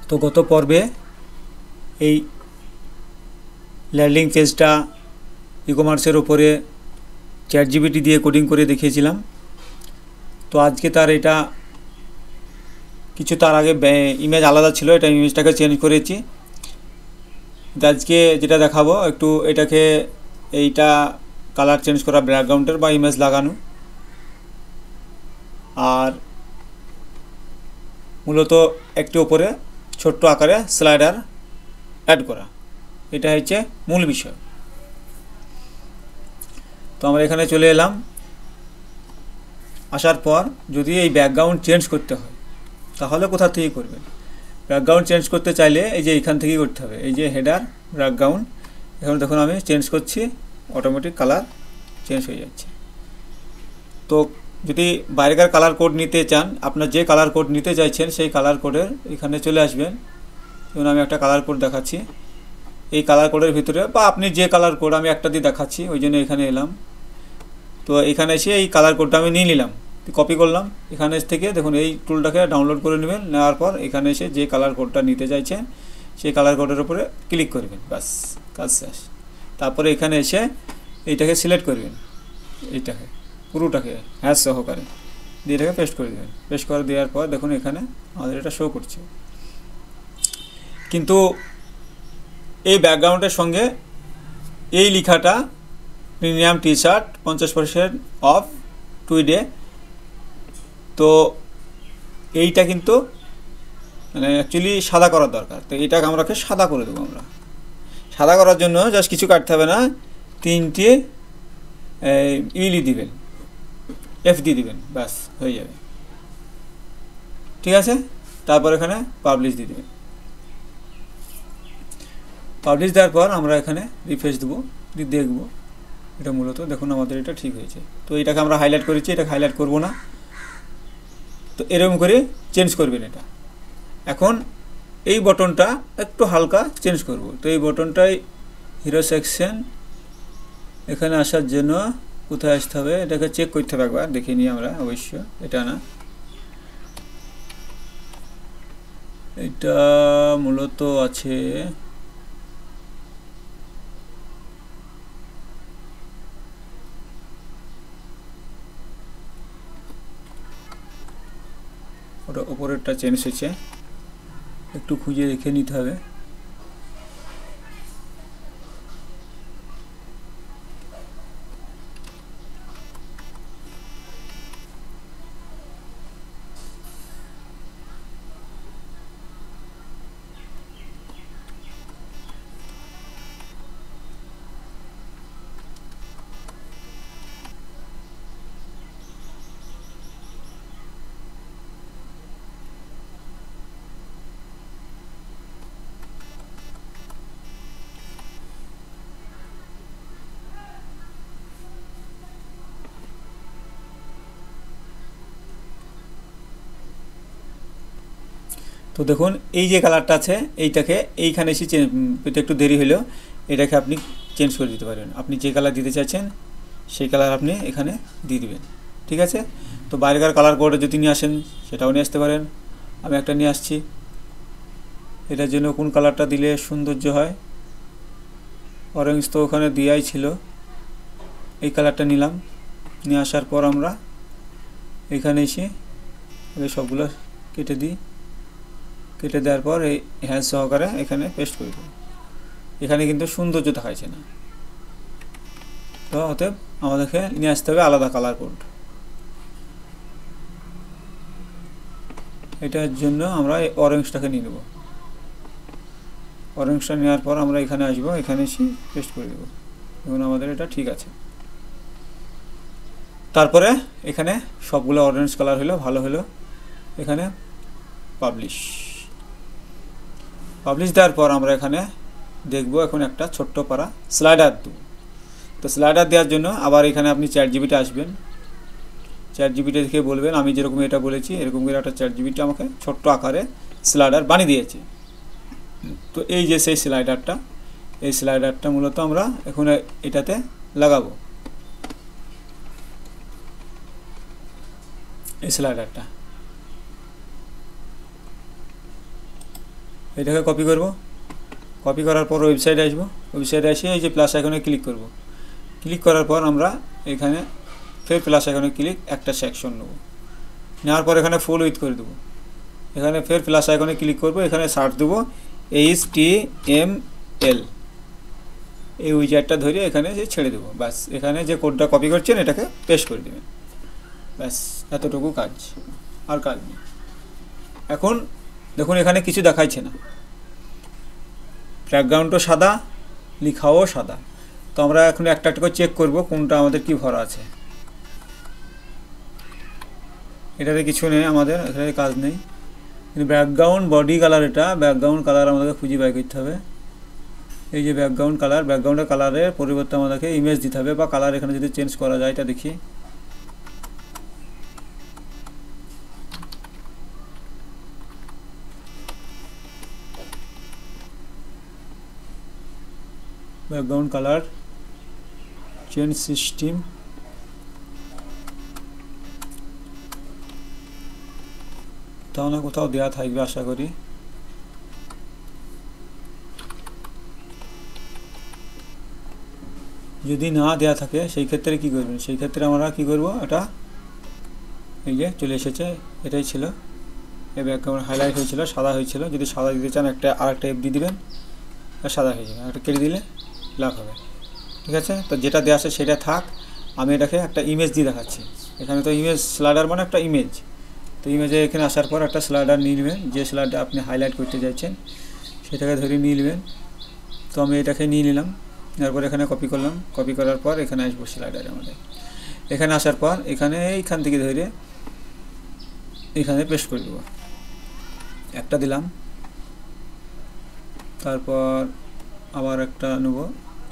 তো গত পর্বে এই ল্যান্ডিং পেজটা ই-কমার্সের ওপরে চ্যাটজিপিটি দিয়ে কোডিং করে দেখিয়েছিলাম। তো আজকে তার এটা কিছু তার আগে ইমেজ আলাদা ছিল, এটা ইমেজটাকে চেঞ্জ করেছি। আজকে যেটা দেখাবো একটু এটাকে এইটা কালার চেঞ্জ করা, ব্যাকগ্রাউন্ডের বা ইমেজ লাগানো, আর মূলত একটি ওপরে ছোট্ট আকারে স্লাইডার অ্যাড করা, এটা হচ্ছে মূল বিষয়। তো আমরা এখানে চলে এলাম। আসার পর যদি এই ব্যাকগ্রাউন্ড চেঞ্জ করতে হয় তাহলে কোথা থেকে করবেন? ব্যাকগ্রাউন্ড চেঞ্জ করতে চাইলে এই যে এখান থেকেই করতে হবে। এই যে হেডার ব্যাকগ্রাউন্ড, এখন দেখুন আমি চেঞ্জ করছি, অটোমেটিক কালার চেঞ্জ হয়ে যাচ্ছে। তো যদি বাইরেকার কালার কোড নিতে চান, আপনার যে কালার কোড নিতে চাইছেন সেই কালার কোডের এখানে চলে আসবেন। যেমন আমি একটা কালার কোড দেখাচ্ছি, এই কালার কোডের ভিতরে বা আপনি যে কালার কোড, আমি একটা দিয়ে দেখাচ্ছি ওই জন্য এখানে এলাম। তো এখানে এসে এই কালার কোডটা আমি নিয়ে নিলাম, কপি করলাম। এখানে থেকে দেখুন এই টুলটাকে ডাউনলোড করে নেবেন। নেওয়ার পর এখানে এসে যে কালার কোডটা নিতে চাইছেন সেই কালার কোডের উপরে ক্লিক করবেন, ব্যাস কাজ শেষ। তারপরে এখানে এসে এইটাকে সিলেক্ট করবেন, এইটাকে পুরোটাকে হ্যাশ সহকারে দিয়ে এটাকে পেস্ট করে দেবেন। পেস্ট করে দেওয়ার পর দেখুন এখানে আমাদের এটা শো করছে। কিন্তু এই ব্যাকগ্রাউন্ডের সঙ্গে এই লেখাটা প্রিমিয়াম টি শার্ট 50% অফ টুইডে, তো এইটা কিন্তু মানে অ্যাকচুয়ালি সাদা করার দরকার। তো এটাকে আমরাকে সাদা করে দেবো। আমরা সাদা করার জন্য জাস্ট কিছু কাটতে হবে না, 3টে ইলি দিবেন, এফ দিয়ে দিবেন, ব্যাস হয়ে যাবে। ঠিক আছে, তারপর এখানে পাবলিশ দিয়ে দেবেন। পাবলিশ দেওয়ার পর আমরা এখানে রিফ্রেশ দেবো, দেখবো এটা মূলত দেখুন আমাদের এটা ঠিক হয়েছে। তো এটাকে আমরা হাইলাইট করেছি, এটাকে হাইলাইট করব না। তো এরকম করে চেঞ্জ করবেন এটা। এখন এই বটনটা একটু হালকা চেঞ্জ করব। তো এই বটনটাই হিরো সেকশন, এখানে আসার জন্য কোথায় আসতে হবে এটাকে চেক করতে হবে, একবার দেখে নিই আমরা। অবশ্য এটা না, এটা মূলত আছে ওটা উপরেরটা চেঞ্জ হয়েছে, একটু খুঁজে দেখে নিতে হবে। তো দেখুন এই যে কালারটা আছে এইটাকে এইখানে এসে পেতে একটু দেরি হলেও এটাকে আপনি চেঞ্জ করে দিতে পারেন। আপনি যে কালার দিতে চাইছেন সেই কালার আপনি এখানে দিয়ে দিবেন। ঠিক আছে, তো বাইরেকার কালার কোড যদি নিয়ে আসেন সেটাও নিয়ে আসতে পারেন। আমি একটা নিয়ে আসছি, এটার জন্য কোন কালারটা দিলে সৌন্দর্য হয়। অরেঞ্জ তো ওখানে দেওয়াই ছিল, এই কালারটা নিলাম। নিয়ে আসার পর আমরা এখানে এসে সবগুলো কেটে দিই। কেটে দেওয়ার পর এই হ্যাশ সহকারে এখানে পেস্ট করে দেব। এখানে কিন্তু সৌন্দর্য দেখাচ্ছে না, তো অতএব আমাদেরকে নিয়ে আসতে হবে আলাদা কালার কোড। এটার জন্য আমরা এই অরেঞ্জটাকে নিয়ে নেব। অরেঞ্জটা নেওয়ার পর আমরা এখানে আসবো, এখানে এসে পেস্ট করে দেবো। এখন আমাদের এটা ঠিক আছে। তারপরে এখানে সবগুলো অরেঞ্জ কালার হলো, ভালো হলো। এখানে পাবলিশ দেওয়ার পর আমরা এখানে দেখব এখন একটা ছোট্ট পারা স্লাইডার দেব। তো স্লাইডার দেওয়ার জন্য আবার এখানে আপনি চ্যাটজিপিটি আসবেন। চ্যাটজিপিটি দেখে বলবেন আমি যেরকম এটা বলেছি এরকম করে একটা চ্যাটজিপিটি আমাকে ছোট্ট আকারে স্লাইডার বানিয়ে দিয়েছে। তো এই যে সেই স্লাইডারটা, এই স্লাইডারটা মূলত আমরা এখন এটাতে লাগাবো। এই স্লাইডারটা এটাকে কপি করব, কপি করার পর ওয়েবসাইটে আসবো, ওয়েবসাইটে এসে এই যে প্লাস আইকনে ক্লিক করব, ক্লিক করার পর আমরা এখানে ফের প্লাস আইকনে ক্লিক একটা সেকশন নেব, নেওয়ার পর এখানে ফুল উইথ করে দেবো, এখানে ফের প্লাস আইকনে ক্লিক করব, এখানে সার্চ দেবো HTML, এই উইজারটা ধরে এখানে যে ছেড়ে দেবো, ব্যাস এখানে যে কোডটা কপি করছেন এটাকে পেস্ট করে দেবেন, ব্যাস এতটুকু কাজ, আর কাজ নেই। এখন দেখুন এখানে কিছু দেখাইছে না, ব্যাকগ্রাউন্ডও সাদা, লেখাও সাদা। তো আমরা এখন একটা একটা করে চেক করব কোনটা আমাদের কি ভরা আছে। এটাতে কিছু নেই, আমাদের এখানে কাজ নেই, কিন্তু ব্যাকগ্রাউন্ড বডি কালার, এটা ব্যাকগ্রাউন্ড কালার আমাদেরকে খুঁজে বাই করতে হবে। এই যে ব্যাকগ্রাউন্ড কালার, ব্যাকগ্রাউন্ডের কালারের পরিবর্তে আমাদেরকে ইমেজ দিতে হবে, বা কালার এখানে যদি চেঞ্জ করা যায় এটা দেখি। ব্যাকগ্রাউন্ড কালার চেঞ্জ সিস্টেম, তাহলে কোথাও দেওয়া থাকবে আশা করি। যদি না দেওয়া থাকে সেই ক্ষেত্রে কি করবেন, সেই ক্ষেত্রে আমরা কি করব, এটা এই যে চলে এসেছে, এটাই ছিল, এই ব্যাকগ্রাউন্ড হাইলাইট হয়েছিল, সাদা হয়েছিল, যদি সাদা দিতে চান আরেকটা এফ ডি দিবেন, সাদা হয়ে যাবে, একটা কেটে দিলে ব্ল্যাক হবে। ঠিক আছে, তো যেটা দেওয়া আছে সেটা থাক, আমি এটাকে একটা ইমেজ দিয়ে দেখাচ্ছি। এখানে তো ইমেজ স্লাইডার মানে একটা ইমেজ, তো ইমেজে এখানে আসার পর একটা স্লাইডার নিয়ে নেবেন, যে স্লাইডার আপনি হাইলাইট করতে চাইছেন সেটাকে ধরে নিয়ে নেবেন। তো আমি এটাকে নিয়ে নিলাম, তারপর এখানে কপি করলাম, কপি করার পর এখানে আসবো স্লাইডারে আমাদের, এখানে আসার পর এইখান থেকে ধরে এখানে পেস্ট করে দেবো, একটা দিলাম, তারপর আবার একটা নেব,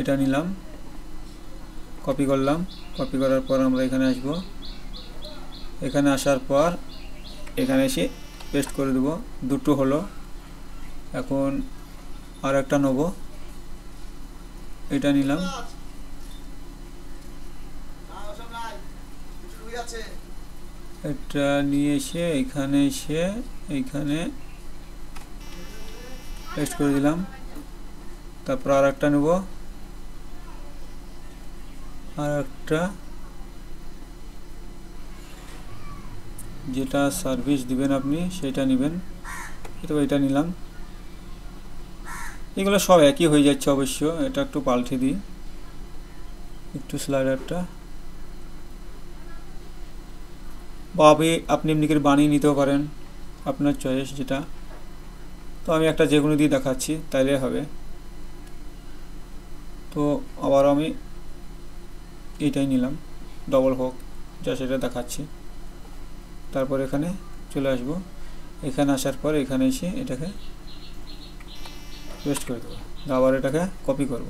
এটা নিলাম, কপি করলাম, কপি করার পর আমরা এখানে আসব, এখানে আসার পর এখানে এসে পেস্ট করে দেবো, দুটো হলো। এখন আর একটা নেব, এটা নিলাম, এটা নিয়ে এসে এইখানে পেস্ট করে দিলাম, তারপর আর একটা নেব, আর একটা যেটা সার্ভিস দিবেন আপনি সেটা নেবেন, তো এটা নিলাম। এগুলো সব একই হয়ে যাচ্ছে অবশ্য, এটা একটু পাল্টে দিই একটু স্লাইডারটা, বা আপনি এমনি করে বানিয়ে নিতেও পারেন, আপনার চয়েস যেটা। তো আমি একটা যে কোনো দিয়ে দেখাচ্ছি তাইলে হবে। তো আবার আমি এইটাই নিলাম, ডবল হোক যা সেটা দেখাচ্ছি, তারপর এখানে চলে আসব, এখানে আসার পর এখানে এসে এটাকে পেস্ট করে দেবো, আবার এটাকে কপি করব,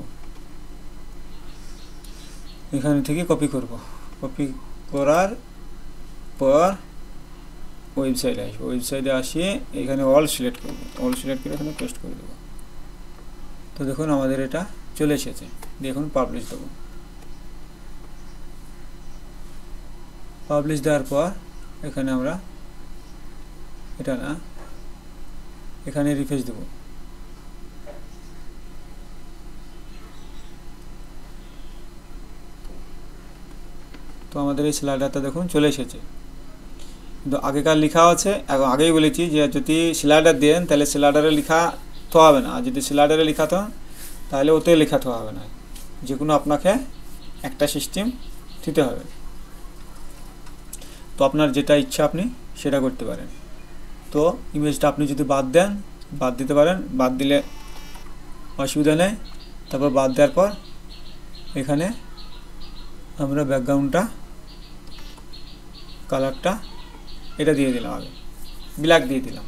এখানে থেকে কপি করব, কপি করার পর ওয়েবসাইটে আসবো, ওয়েবসাইটে আসিয়ে এখানে অল সিলেক্ট করব, অল সিলেক্ট করে এখানে পেস্ট করে দেবো। তো দেখুন আমাদের এটা চলে এসেছে, দেখুন পাবলিশ দেবো, পাবলিশ দেওয়ার পর এখানে আমরা এটা না, এখানে রিফ্রেশ দেব, তো আমাদের এই স্লাইডারটা দেখুন চলে এসেছে। কিন্তু আগেকার লেখা আছে, এখন আগেই বলেছি যে যদি স্লাইডার দেন তাহলে স্লাইডারে লেখা তো হবে না, আর যদি স্লাইডারে লেখা তো তাহলে ওতে লেখা তো হবে না, যে কোনো আপনাকে একটা সিস্টেম দিতে হবে। তো আপনার যেটা ইচ্ছা আপনি সেটা করতে পারেন। তো ইমেজটা আপনি যদি বাদ দেন, বাদ দিতে পারেন, বাদ দিলে অসুবিধা নেই। তারপর বাদ দেওয়ার পর এখানে আমরা ব্যাকগ্রাউন্ডটা কালারটা এটা দিয়ে দিলাম, আগে ব্ল্যাক দিয়ে দিলাম।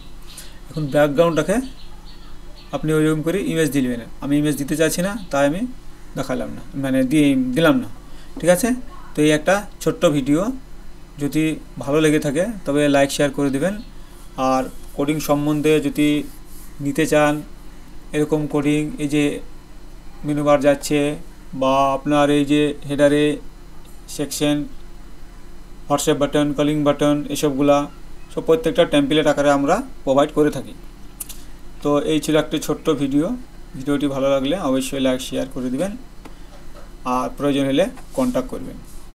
এখন ব্যাকগ্রাউন্ডটাকে আপনি ওইরকম করে ইমেজ দিলেন, আমি ইমেজ দিতে চাইছি না তাই আমি দেখালাম না, মানে দিলাম না। ঠিক আছে, তো এই একটা ছোট্ট ভিডিও, যদি ভালো লেগে থাকে তবে লাইক শেয়ার করে দেবেন। আর কোডিং সম্বন্ধে যদি নিতে চান, এরকম কোডিং এই যে মেনু বার যাচ্ছে, বা আপনার এই যে হেডারে section, WhatsApp button, calling button, এসবগুলা সব প্রত্যেকটা টেমপ্লেট আকারে আমরা প্রোভাইড করে থাকি। তো তো এই ছিল একটি ছোট্ট ভিডিওটি ভালো লাগলে অবশ্যই লাইক শেয়ার করে দিবেন আর প্রয়োজন হলে কন্ট্যাক্ট করবেন।